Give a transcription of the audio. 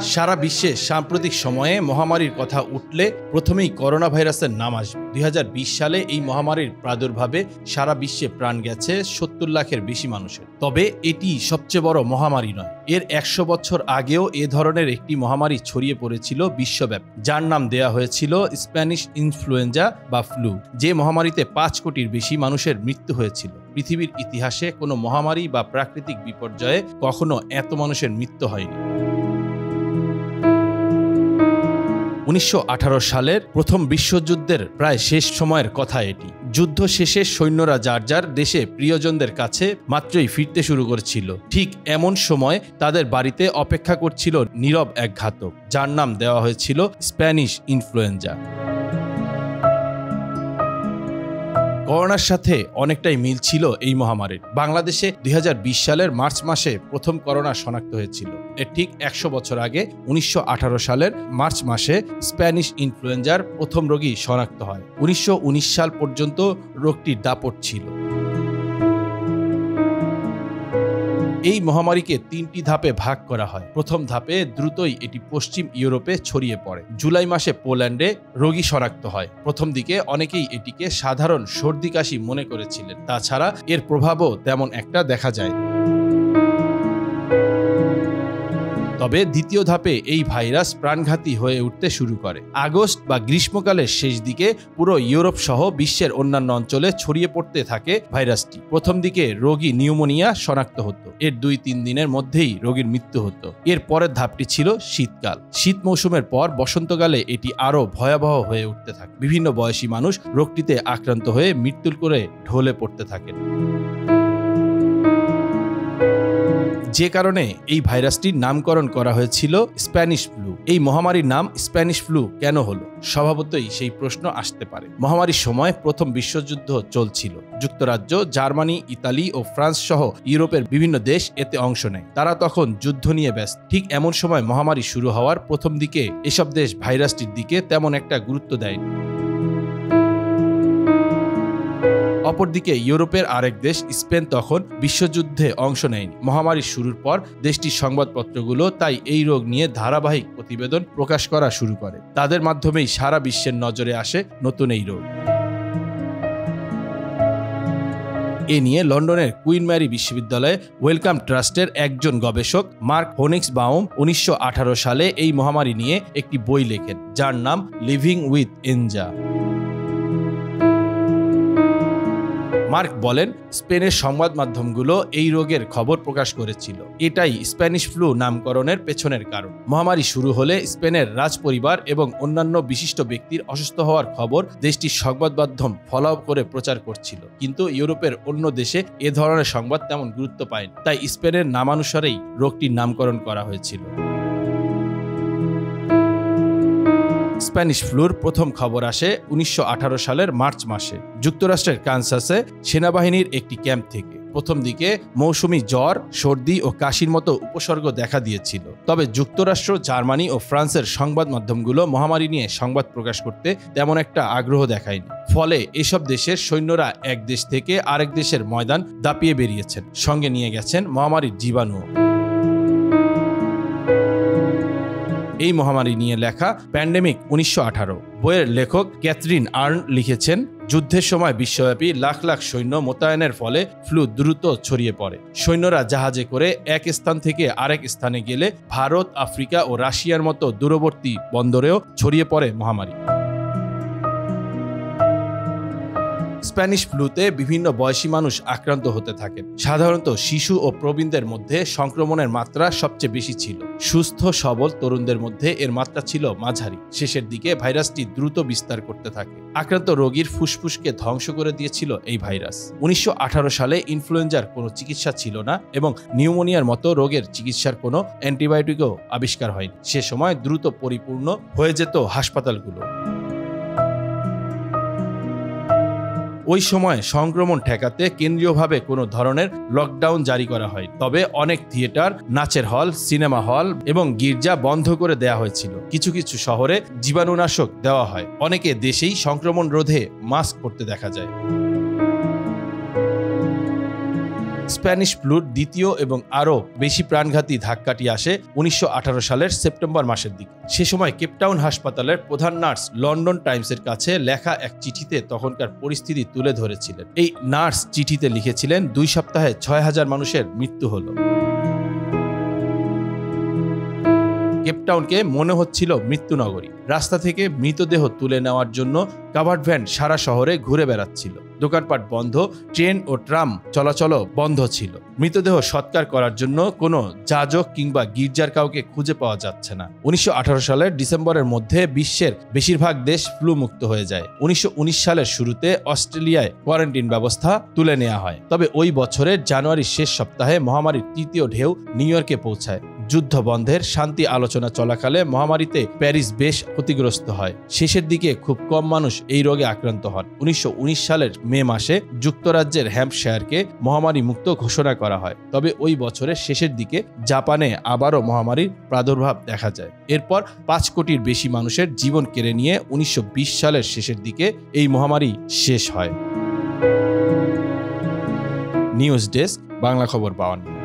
সারা বিশ্বে সাম্প্রতিক সময়ে মহামারীর কথা উঠলে প্রথমেই করোনা ভাইরাসের নাম আসবে। 2020 সালে এই মহামারীর প্রাদুর্ভাবে সারা বিশ্বে প্রাণ গেছে 70 লাখের বেশি মানুষের। তবে এটি সবচেয়ে বড় মহামারী নয়। এর 100 বছর আগেও এ ধরনের একটি মহামারী ছড়িয়ে পড়েছিল বিশ্বব্যাপী, যার নাম দেয়া হয়েছিল স্প্যানিশ ইনফ্লুয়েঞ্জা বা ফ্লু। যে মহামারীতে 5 কোটির বেশি মানুষের মৃত্যু হয়েছিল। পৃথিবীর ইতিহাসে কোনো মহামারী বা প্রাকৃতিক বিপর্যয়ে কখনো এত মানুষের মৃত্যু হয়নি। 1918 সালের প্রথম বিশ্বযুদ্ধের প্রায় শেষ সময়ের কথা এটি। যুদ্ধ শেষে সৈন্যরা যার যার দেশে প্রিয়জনদের কাছে মাত্রই ফিরতে শুরু করেছিল। ঠিক এমন সময় তাদের বাড়িতে অপেক্ষা করছিল নীরব এক ঘাতক, যার নাম দেওয়া হয়েছিল স্প্যানিশ ইনফ্লুয়েঞ্জা। করোনার সাথে অনেকটাই মিল ছিল এই মহামারীর। বাংলাদেশে 2020 সালের মার্চ মাসে প্রথম করোনা শনাক্ত হয়েছিল। এর ঠিক 100 বছর আগে 1918 সালের মার্চ মাসে স্প্যানিশ ইনফ্লুয়েঞ্জার প্রথম রোগী শনাক্ত হয়। 1919 সাল পর্যন্ত রোগটির দাপট ছিল। এই মহামারীকে 3টি ধাপে ভাগ করা হয়। প্রথম ধাপে দ্রুতই এটি পশ্চিম ইউরোপে ছড়িয়ে পড়ে। জুলাই মাসে পোল্যান্ডে রোগী শনাক্ত হয়। প্রথম দিকে অনেকেই এটিকে সাধারণ সর্দি কাশি মনে করেছিলেন। তাছাড়া এর প্রভাবও তেমন একটা দেখা যায়। তবে দ্বিতীয় ধাপে এই ভাইরাস প্রাণঘাতী হয়ে উঠতে শুরু করে। আগস্ট বা গ্রীষ্মকালের শেষ দিকে পুরো ইউরোপ সহ বিশ্বের অন্যান্য অঞ্চলে ছড়িয়ে পড়তে থাকে ভাইরাসটি। প্রথম দিকে রোগী নিউমোনিয়া শনাক্ত হতো। এর 2-3 দিনের মধ্যেই রোগীর মৃত্যু হতো। এর পরের ধাপটি ছিল শীতকাল। শীত মৌসুমের পর বসন্তকালে এটি আরও ভয়াবহ হয়ে উঠতে থাকে। বিভিন্ন বয়সী মানুষ রোগটিতে আক্রান্ত হয়ে মৃত্যুর করে ঢলে পড়তে থাকেন। যে কারণে এই ভাইরাসটির নামকরণ করা হয়েছিল স্প্যানিশ ফ্লু। এই মহামারীর নাম স্প্যানিশ ফ্লু কেন হলো? স্বভাবতই সেই প্রশ্ন আসতে পারে। মহামারীর সময় প্রথম বিশ্বযুদ্ধ চলছিল। যুক্তরাজ্য, জার্মানি, ইতালি ও ফ্রান্স সহ ইউরোপের বিভিন্ন দেশ এতে অংশ নেয়। তারা তখন যুদ্ধ নিয়ে ব্যস্ত। ঠিক এমন সময় মহামারী শুরু হওয়ার প্রথম দিকে এসব দেশ ভাইরাসটির দিকে তেমন একটা গুরুত্ব দেয়নি। অপরদিকে ইউরোপের আরেক দেশ স্পেন তখন বিশ্বযুদ্ধে অংশ নেয়নি। মহামারী শুরুর পর দেশটির সংবাদপত্রগুলো তাই এই রোগ নিয়ে ধারাবাহিক প্রতিবেদন প্রকাশ করা শুরু করে। তাদের মাধ্যমেই সারা বিশ্বের নজরে আসে নতুন এই রোগ। এ নিয়ে লন্ডনের কুইন ম্যারি বিশ্ববিদ্যালয়ে ওয়েলকাম ট্রাস্টের একজন গবেষক মার্ক হোনিক্সবাউম 1918 সালে এই মহামারী নিয়ে একটি বই লেখেন, যার নাম লিভিং উইথ এনজা। মার্ক বলেন, স্পেনের সংবাদ মাধ্যমগুলো এই রোগের খবর প্রকাশ করেছিল। এটাই স্প্যানিশ ফ্লু নামকরণের পেছনের কারণ। মহামারী শুরু হলে স্পেনের রাজপরিবার এবং অন্যান্য বিশিষ্ট ব্যক্তির অসুস্থ হওয়ার খবর দেশটির সংবাদ মাধ্যম ফলো করে প্রচার করছিল। কিন্তু ইউরোপের অন্য দেশে এ ধরনের সংবাদ তেমন গুরুত্ব পায়নি। তাই স্পেনের নামানুসারেই রোগটির নামকরণ করা হয়েছিল। স্প্যানিশ ফ্লুর প্রথম খবর আসে 1918 সালের মার্চ মাসে যুক্তরাষ্ট্রের কানসাসে সেনাবাহিনীর একটি ক্যাম্প থেকে। প্রথম দিকে মৌসুমি জ্বর, সর্দি ও কাশির মতো উপসর্গ দেখা দিয়েছিল। তবে যুক্তরাষ্ট্র, জার্মানি ও ফ্রান্সের সংবাদ মাধ্যমগুলো মহামারী নিয়ে সংবাদ প্রকাশ করতে তেমন একটা আগ্রহ দেখায়নি। ফলে এসব দেশের সৈন্যরা এক দেশ থেকে আরেক দেশের ময়দান দাপিয়ে বেরিয়েছেন। সঙ্গে নিয়ে গেছেন মহামারীর জীবাণু। এই মহামারী নিয়ে লেখা প্যান্ডেমিক 1918 বইয়ের লেখক ক্যাথরিন আর্ন লিখেছেন, যুদ্ধের সময় বিশ্বব্যাপী লাখ লাখ সৈন্য মোতায়েনের ফলে ফ্লু দ্রুত ছড়িয়ে পড়ে। সৈন্যরা জাহাজে করে এক স্থান থেকে আরেক স্থানে গেলে ভারত, আফ্রিকা ও রাশিয়ার মতো দূরবর্তী বন্দরেও ছড়িয়ে পড়ে মহামারী। স্প্যানিশ ফ্লুতে বিভিন্ন বয়সী মানুষ আক্রান্ত হতে থাকেন। সাধারণত শিশু ও প্রবীণদের মধ্যে সংক্রমণের মাত্রা সবচেয়ে বেশি ছিল। সুস্থ সবল তরুণদের মধ্যে এর মাত্রা ছিল মাঝারি। শেষের দিকে ভাইরাসটি দ্রুত বিস্তার করতে থাকে। আক্রান্ত রোগীর ফুসফুসকে ধ্বংস করে দিয়েছিল এই ভাইরাস। 1918 সালে ইনফ্লুয়েঞ্জার কোনো চিকিৎসা ছিল না এবং নিউমোনিয়ার মতো রোগের চিকিৎসার কোনো অ্যান্টিবায়োটিকও আবিষ্কার হয়নি। সে সময় দ্রুত পরিপূর্ণ হয়ে যেত হাসপাতালগুলো। ওই সময় সংক্রমণ ঠেকাতে কেন্দ্রীয়ভাবে কোনো ধরনের লকডাউন জারি করা হয়। তবে অনেক থিয়েটার, নাচের হল, সিনেমা হল এবং গির্জা বন্ধ করে দেওয়া হয়েছিল। কিছু কিছু শহরে জীবাণুনাশক দেওয়া হয়। অনেকে দেশেই সংক্রমণ রোধে মাস্ক পরতে দেখা যায়। স্প্যানিশ ফ্লুর দ্বিতীয় এবং আরও বেশি প্রাণঘাতী ধাক্কাটি আসে 1918 সালের সেপ্টেম্বর মাসের দিকে। সে সময় কেপটাউন হাসপাতালের প্রধান নার্স লন্ডন টাইমসের কাছে লেখা এক চিঠিতে তখনকার পরিস্থিতি তুলে ধরেছিলেন। এই নার্স চিঠিতে লিখেছিলেন, 2 সপ্তাহে 6000 মানুষের মৃত্যু হলো। কেপটাউনকে মনে হচ্ছিল মৃত্যুনগরী। রাস্তা থেকে মৃতদেহ তুলে নেওয়ার জন্য কাভার্ড ভ্যান সারা শহরে ঘুরে বেড়াচ্ছিল। দোকানপাট বন্ধ, ট্রেন ও ট্রাম চলাচল বন্ধ ছিল। মৃতদেহ সৎকার করার জন্য কোনো যাজক কিংবা গির্জার কাউকে খুঁজে পাওয়া যাচ্ছে না। 1918 সালের ডিসেম্বরের মধ্যে বিশ্বের বেশিরভাগ দেশ ফ্লু মুক্ত হয়ে যায়। 1919 সালের শুরুতে অস্ট্রেলিয়ায় কোয়ারেন্টাইন ব্যবস্থা তুলে নেওয়া হয়। তবে ওই বছরের জানুয়ারির শেষ সপ্তাহে মহামারীর তৃতীয় ঢেউ নিউ ইয়র্কে পৌঁছায়। যুদ্ধ বন্ধের শান্তি আলোচনা চলাকালে মহামারীতে প্যারিস বেশ ক্ষতিগ্রস্ত হয়। শেষের দিকে খুব কম মানুষ এই রোগে আক্রান্ত হন। 1919 সালের মে মাসে যুক্তরাজ্যের হ্যাম্পশায়ারকে মহামারী মুক্ত ঘোষণা করা হয়। তবে ওই বছরের শেষের দিকে জাপানে আবারও মহামারীর প্রাদুর্ভাব দেখা যায়। এরপর 5 কোটির বেশি মানুষের জীবন কেড়ে নিয়ে 1920 সালের শেষের দিকে এই মহামারী শেষ হয়। নিউজ ডেস্ক, বাংলা খবর 52।